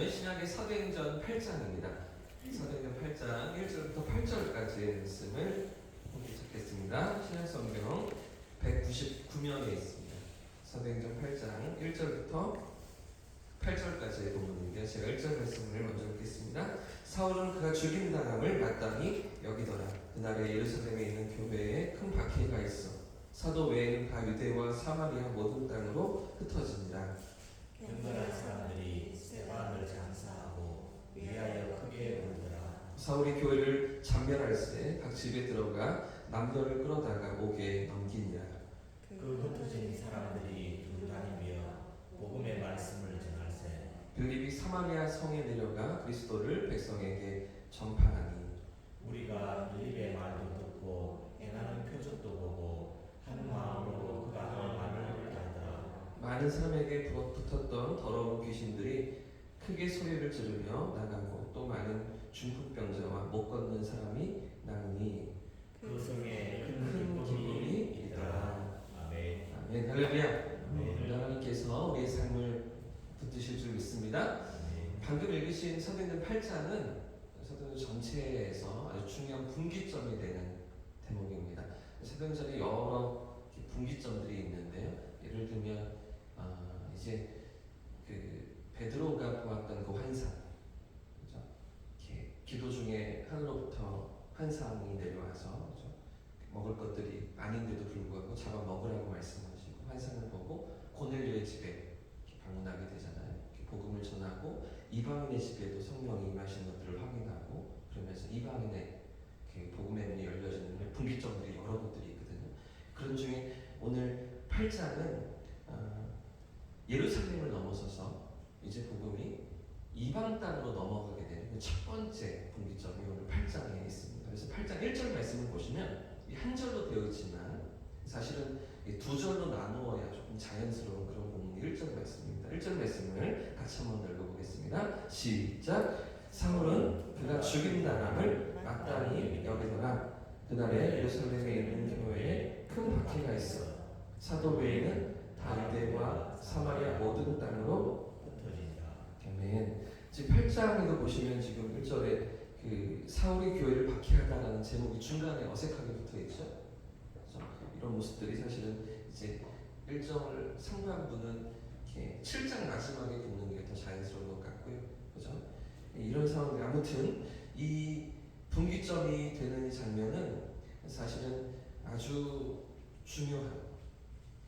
말씀은 신약의 사도행전 8장입니다. 사도행전 8장 1절부터 8절까지의 말씀을 찾겠습니다. 신약성경 199면에 있습니다. 사도행전 8장 1절부터 8절까지의 본문인데요. 제가 1절 말씀을 먼저 읽겠습니다. 사울은 그가 죽인 사람을 마땅히 여기더라. 그날에 예루살렘에 있는 교회에 큰 박해가 있어 사도 외에는 다 유대와 사마리아 모든 땅으로 흩어지니라. 경건한 사람들이 스데반을 장사하고 위하여 크게 울더라. 사울이 교회를 참멸할세 각 집에 들어가 남녀를 끌어다가 옥에 넘기니라. 그 흩어진 사람들이 dur다니며 복음의 말씀을 전할세. 빌립이 사마리아 성에 내려가 그리스도를 백성에게 전파하니 우리가 빌립의 말도 듣고 행하는 표적도 보고 한 마음으로 그가 할 말을 따르더라. 많은 사람에게 붙었던 더러운 귀신들이 크게 소리를 지르며 나가고 또 많은 중풍병자와 못 걷는 사람이 나으니 그 성에 큰 기쁨이 있더라. 아멘. 아멘. 할렐루야. 아멘. 하나님께서 우리의 삶을 붙드실 줄 믿습니다. 아멘. 방금 읽으신 사도행전 8장은 사도행전 전체에서 아주 중요한 분기점이 되는 대목입니다. 사도행전에 여러 분기점들이 있는데요. 예를 들면 이제 그 베드로가 보았던 그 환상, 그렇죠? 이렇게 기도 중에 하늘로부터 환상이 내려와서, 그렇죠? 먹을 것들이 아닌데도 불구하고 잡아 먹으라고 말씀하시고 환상을 보고 고넬료의 집에 방문하게 되잖아요. 복음을 전하고 이방인의 집에도 성령이 임하신 것들을 확인하고 그러면서 이방인의 복음의 문이 열려지는 분기점들이 여러 곳들이 있거든요. 그런 중에 오늘 8장은 예루살렘을 넘어서서 이제 복음이 이방 땅으로 넘어가게 되는 첫 번째 분기점이 오늘 8장에 있습니다. 그래서 8장 1절 말씀을 보시면 한 절로 되어 있지만 사실은 두 절로 나누어야 조금 자연스러운 그런 본문이 1절 말씀입니다. 1절 말씀을 같이 한번 읽어보겠습니다. 시작. 사울은 그가 죽인 사람을 마땅히 여기더라. 그날에 예루살렘에 있는 교회에 큰 박해가 있어 사도 외에는 다 유대와 사마리아 모든 땅으로 흩어진다. 아멘. 지금 8장에도 보시면 지금 1절에 그 사울이 교회를 박해하다라는 제목이 중간에 어색하게 붙어 있죠. 그렇죠? 이런 모습들이 사실은 이제 1절 상반부는 이렇게 7장 마지막에 붙는 게 더 자연스러운 것 같고요. 그죠? 이런 상황들 아무튼 이 분기점이 되는 이 장면은 사실은 아주 중요한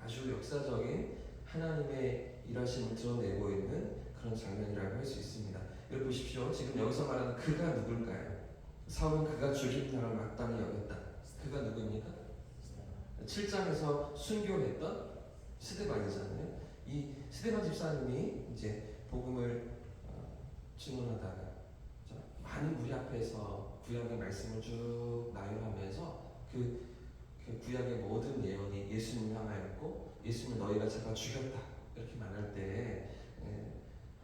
아주 역사적인 하나님의 일하심을 드러내고 있는 그런 장면이라고 할 수 있습니다. 여기 보십시오. 지금 여기서 말하는 그가 누굴까요? 사울은 그가 죽인 사람을 마땅히 여겼다. 그가 누구입니까? 7장에서 순교했던 스데반이잖아요. 이 스데반 집사님이 이제 복음을 증언하다가 많은 무리 앞에서 구약의 말씀을 쭉 나열하면서 그 구약의 모든 예언이 예수님을 향하였고 예수님을 너희가 잡아 죽였다 이렇게 말할 때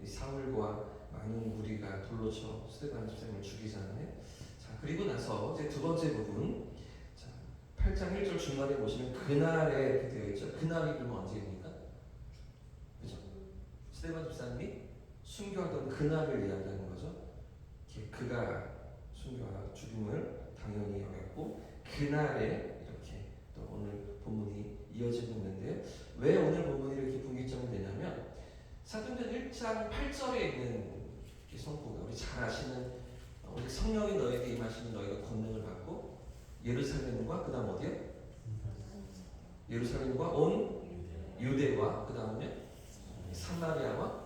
사울과 많은 무리가 돌로 쳐 스데반 집사님을 죽이잖아요. 자, 그리고 나서 이제 두 번째 부분, 자, 8장 1절 중간에 보시면 그날에 이렇게 되어 있죠. 그날이 그러면 언제입니까? 그죠? 스데반 집사님이 순교하던 그날을 이야기하는 거죠. 그가 순교와 죽임을 당연히 여겼고 그날에 이렇게 또 오늘 본문이 이어지고 있는데요. 왜 오늘 본문이 이렇게 분기점이 되냐면 사도행전 1장 8절에 있는 이 성구가 우리 잘 아시는 우리 성령이 너에게 임하시는 너희가 권능을 받고 예루살렘과 그 다음 어디요? 예루살렘과 온 유대와 그 다음에 사마리아와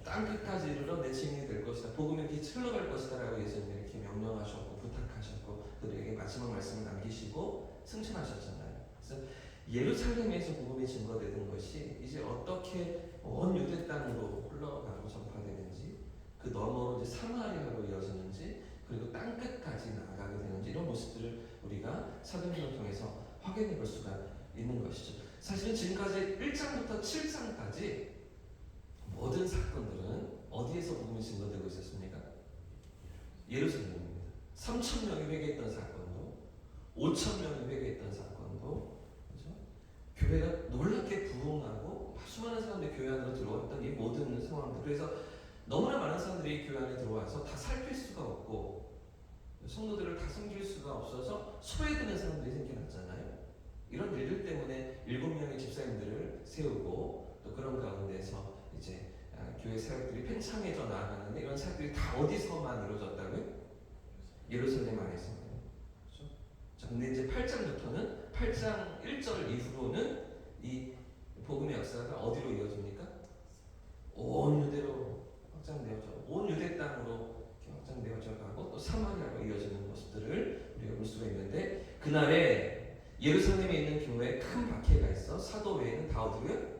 땅끝까지 이르러 내 증인이 될 것이다. 복음이 이렇게 흘러갈 것이다 라고 예수님이 이렇게 명령하셨고 부탁하셨고 그들에게 마지막 말씀을 남기시고 승천하셨잖아요. 그래서 예루살렘에서 복음이 증거되는 것이 이제 어떻게 온 유대 땅으로 흘러가고 전파되는지 그 너머로 이제 사마리아로 이어지는지 그리고 땅끝까지 나아가게 되는지 이런 모습들을 우리가 사도행전을 통해서 확인해 볼 수가 있는 것이죠. 사실은 지금까지 1장부터 7장까지 모든 사건들은 어디에서 복음이 증거되고 있었습니까? 예루살렘입니다. 3,000명이 회개했던 사건도 5,000명이 회개했던 사건도 그렇죠? 교회가 놀랍게 부흥하고 수많은 사람들이 교회 안으로 들어왔던 이 모든 상황들 그래서 너무나 많은 사람들이 교회 안에 들어와서 다 살필 수가 없고 성도들을 다 섬길 수가 없어서 소외되는 사람들이 생겨났잖아요. 이런 일들 때문에 7명의 집사님들을 세우고 또 그런 가운데서 이제 교회 사역들이 팽창해져 나아가는데 이런 사역들이 다 어디서만 이루어졌다고요? 예루살렘 안에서. 그렇죠? 자, 근데 이제 8장부터는 8장 1절 이후로는 이 복음의 역사가 어디로 이어집니까? 온 유대로 확장되어져, 온 유대 땅으로 확장되어져 가고 또 사마리아로 이어지는 모습들을 우리가 볼 수가 있는데 그날에 예루살렘에 있는 교회에 큰 박해가 있어 사도 외에는 다 어디로요?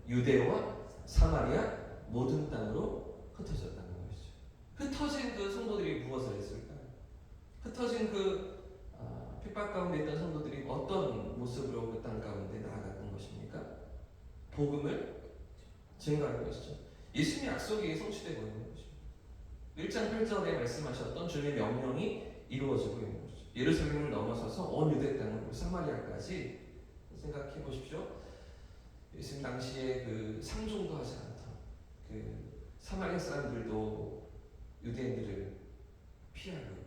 유대와 사마리아 모든 땅으로 흩어졌다는 것이죠. 흩어진 그 성도들이 무엇을 했을까요? 흩어진 그 핍박 가운데 있던 성도들이 어떤 모습으로 그 땅 가운데 나아갔던 것입니까? 복음을 증거하는 것이죠. 예수님의 약속이 성취되고 있는 것이죠. 1장 8절에 말씀하셨던 주님의 명령이 이루어지고 있는 것이죠. 예루살렘을 넘어서서 온 유대 땅으로 사마리아까지 생각해 보십시오. 예수님 당시에 그 상종도 하지 않던 그 사마리아 사람들도 유대인들을 피하고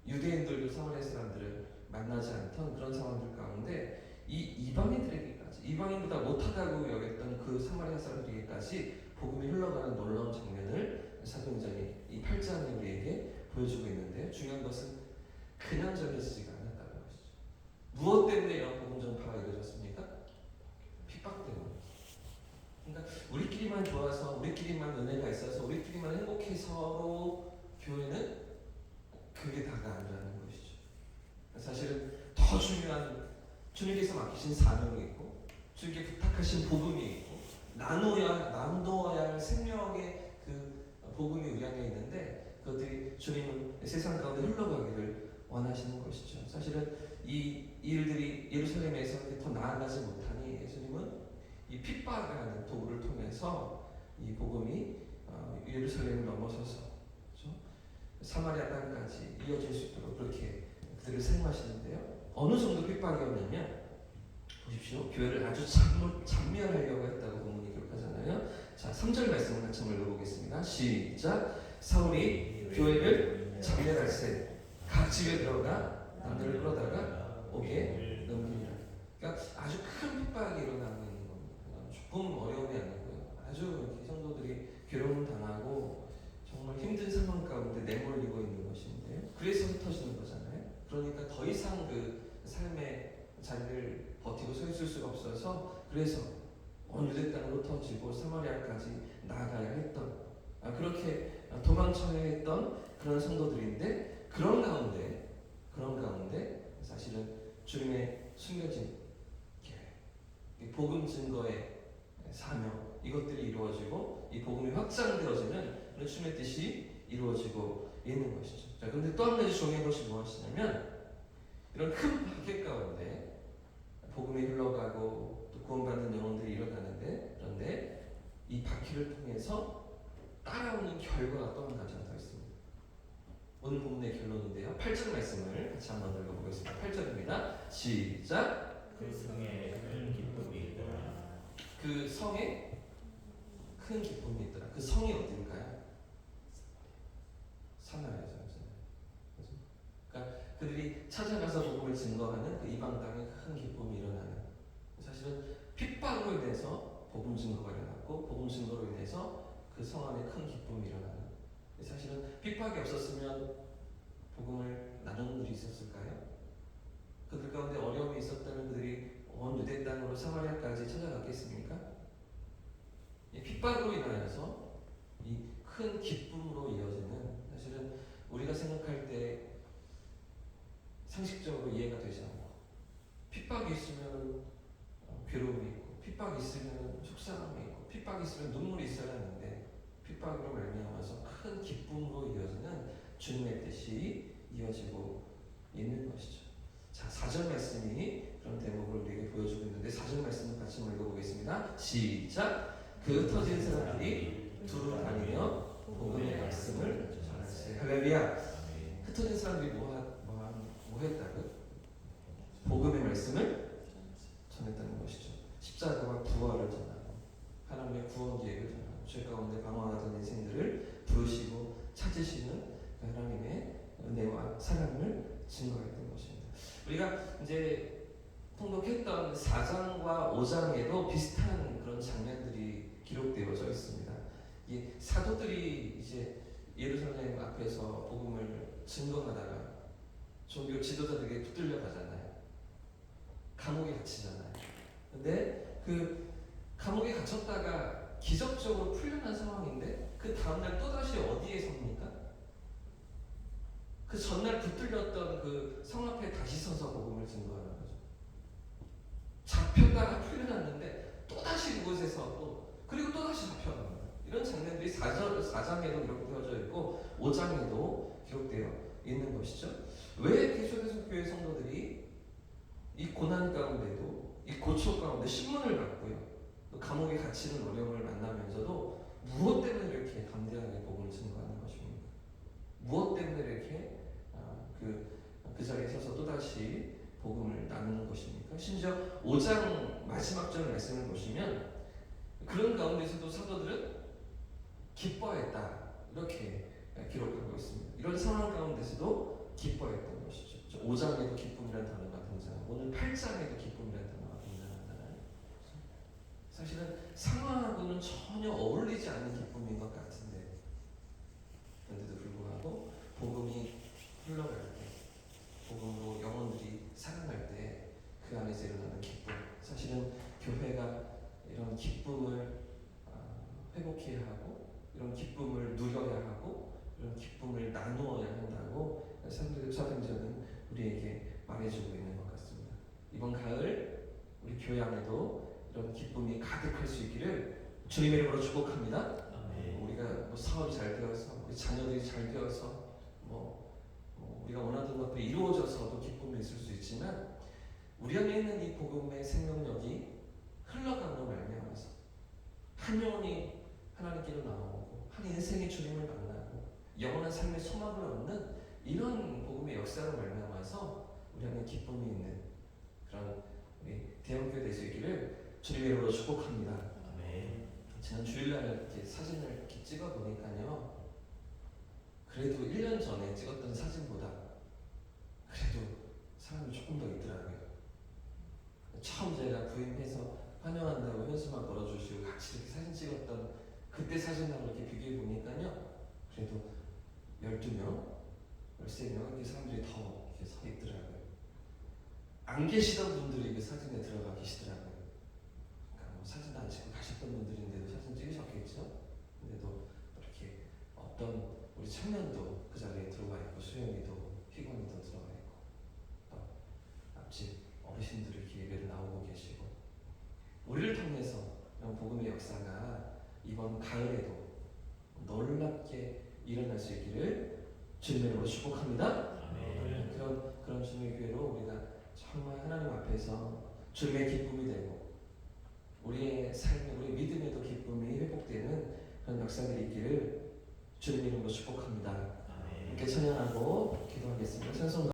유대인들도 사마리아 사람들을 만나지 않던 그런 상황들 가운데 이 이방인들에게까지 이방인보다 못하다고 여겼던 그 사마리아 사람들에게까지 복음이 흘러가는 놀라운 장면을 사도행전이 이 8장이 우리에게 보여주고 있는데 중요한 것은 그냥 전해지지가 않았다는 것이죠. 무엇 때문에 이런 복음 전파가 이루어졌습니까? 핍박 때문에. 그러니까 우리끼리만 좋아서 우리끼리만 은혜가 있어서 우리끼리만 행복해서로 교회는 그게 다가 아니라는 것이죠. 사실은 더 중요한 주님께서 맡기신 사명이 있고 주님께 부탁하신 복음이 있고 나누어야 할 생명의 그 복음이 우리 안에 있는데 그것들이 주님은 세상 가운데 흘러가기를 원하시는 것이죠. 사실은 이 일들이 예루살렘에서 이렇게 더 나아가지 못하니 예수님은 이 핍박이라는 도구를 통해서 이 복음이 예루살렘을 넘어서서 그렇죠? 사마리아 땅까지 이어질 수 있도록 그렇게 그들을 사용하시는데요. 어느 정도 핍박이었냐면 보십시오. 교회를 아주 잔멸하려고 했다고 본문이 기록하잖아요. 자, 3절 말씀을 같이 한번 읽어보겠습니다. 시작. 사울이 교회를 잔멸할세 각 집에 들어가 남들을 끌어다가 옥에 넘기니라. 그러니까 아주 큰 핍박이 일어나고 있는 겁니다. 조금 어려움이 아니고요. 아주 이렇게 성도들이 괴로움을 당하고 정말 힘든 상황 가운데 내몰리고 있는 것인데요. 그래서 흩어지는 거잖아요. 그러니까 더 이상 그 삶의 자리를 버티고 서 있을 수가 없어서 그래서 온 유대 땅으로 흩어지고 사마리아까지 나아가야 했던 그렇게 도망쳐야 했던 그런 성도들인데 그런 가운데 사실은 주님의 숨겨진 계획, 복음 증거의 사명 이것들이 이루어지고 이 복음이 확장되어지는 주님의 뜻이 이루어지고 있는 것이죠. 자, 그런데 또 한 가지 중요한 것이 무엇이냐면 이런 큰 박해 가운데 복음이 흘러가고 또 구원받는 영혼들이 일어나는데 그런데 이 박해를 통해서 따라오는 결과가 또 한 가지 더 있습니다. 오늘 본문의 결론인데요. 8절 말씀을 같이 한번 읽어보겠습니다. 8절입니다. 시작. 그 성에 큰 기쁨이 있더라. 그 성에 큰 기쁨이 있더라. 그 성이 어디일까요? 사마리아죠. 그러니까 그들이 찾아가서 복음을 증거하는 그 이방 땅에 큰 기쁨이 일어나는 사실은 핍박으로 인해서 복음 증거가 일어났고 복음 증거로 인해서 그 성 안에 큰 기쁨이 일어나는 사실은 핍박이 없었으면 복음을 나누는 일이 있었을까요? 그들 가운데 어려움이 있었다면 그들이 온 유대 땅으로 사마리아까지 찾아갔겠습니까? 이 핍박으로 인하여서 이 큰 기쁨으로 이어지는 사실은 우리가 생각할 때 상식적으로 이해가 되지 않고 핍박이 있으면 괴로움이 있고 핍박이 있으면 속상함이 있고 핍박이 있으면 눈물이 있어야 하는데 핍박으로 말미암아서 큰 기쁨으로 이어지는 주님의 뜻이 이어지고 있는 것이죠. 자, 4절 말씀이 그런 대목을 우리에게 보여주고 있는데 4절 말씀을 같이 한번 읽어보겠습니다. 시작. 그 흩어진 사람들이 두루 다니며 복음의 말씀을 전하세. 할렐루야. 흩어진 사람들이 뭐 했다고요? 복음의 말씀을 전했다는 것이죠. 십자가와 부활을 전하고 하나님의 구원 계획을 전하고 죄 가운데 방황하던 인생 증거했던 것입니다. 우리가 이제 통독했던 4장과 5장에도 비슷한 그런 장면들이 기록되어져 있습니다. 이 사도들이 이제 예루살렘 앞에서 복음을 증거하다가 종교 지도자들에게 붙들려 가잖아요. 감옥에 갇히잖아요. 근데 그 감옥에 갇혔다가 기적적으로 풀려난 상황인데 그 다음날 또다시 어디에 섭니까? 그 전날 붙들렸던 그 성 앞에 다시 서서 복음을 증거하는 거죠. 잡혔다가 풀려났는데 또다시 그곳에서 그리고 또다시 잡혀갑니다. 이런 장면들이 4장에도 기록되어져 있고 5장에도 기록되어 있는 것이죠. 왜 개초대성 교회 성도들이 이 고난 가운데도 이 고초 가운데 신문을 받고요, 또 감옥에 갇히는 어려움을 만나면서도 무엇 때문에 이렇게 담대하게 복음을 증거하는 것입니까? 무엇 때문에 이렇게 그 자리에 서서 또다시 복음을 나누는 것입니까? 심지어 5장 마지막 절 말씀을 보시면 그런 가운데서도 사도들은 기뻐했다 이렇게 기록하고 있습니다. 이런 상황 가운데서도 기뻐했던 것이죠. 5장에도 기쁨이라는 단어가 등장하고 오늘 8장에도 기쁨이라는 단어가 등장하잖아요. 사실은 상황하고는 전혀 어울리지 않는 기쁨인 것 같은데 그런데도 불구하고 복음이 흘러갈 때, 복음으로 영혼들이 살아날 때 그 안에서 일어나는 기쁨, 사실은 교회가 이런 기쁨을 회복해야 하고 이런 기쁨을 누려야 하고 이런 기쁨을 나누어야 한다고 사도행전은 우리에게 말해주고 있는 것 같습니다. 이번 가을 우리 교회 안에도 이런 기쁨이 가득할 수 있기를 주님의 이름으로 축복합니다. 우리가 뭐 사업이 잘 되어서 우리 자녀들이 잘 되어서 우리가 원하던 것들이 이루어져서도 기쁨이 있을 수 있지만 우리 안에 있는 이 복음의 생명력이 흘러감으로 말미암아서 한 영혼이 하나님께로 나오고 한 인생의 주님을 만나고 영원한 삶의 소망을 얻는 이런 복음의 역사로 말미암아서 우리 안에 기쁨이 있는 그런 우리 대형교회 될 수 있기를 주님의 이름으로 축복합니다. 지난 주일날 이렇게 사진을 이렇게 찍어 보니까요, 그래도 1년 전에 찍었던 사진보다 그래도 사람이 조금 더 있더라고요. 처음 제가 부임해서 환영한다고 현수막 걸어주시고 같이 이렇게 사진 찍었던 그때 사진하고 이렇게 비교해 보니까요, 그래도 12명, 13명 이렇게 사람들이 더 이렇게 서 있더라고요. 안 계시던 분들이 그 사진에 들어가 계시더라고요. 그러니까 사진 안 찍고 가셨던 분들인데도 사진 찍으셨겠죠? 근데도 이렇게 어떤 우리 청년도 그 자리에 들어가 있고 수영이도 희광이도 들어가 있고 또 앞집 어르신들이 이렇게 예배를 나오고 계시고 우리를 통해서 이런 복음의 역사가 이번 가을에도 놀랍게 일어날 수 있기를 주님의 이름으로 축복합니다. 그런 주님의 교회로 우리가 정말 하나님 앞에서 주님의 기쁨이 되고 우리의 삶에 우리 믿음에도 기쁨이 회복되는 그런 역사들이 있기를 주님의 이름으로 축복합니다. 이렇게 찬양하고 기도하겠습니다. 찬송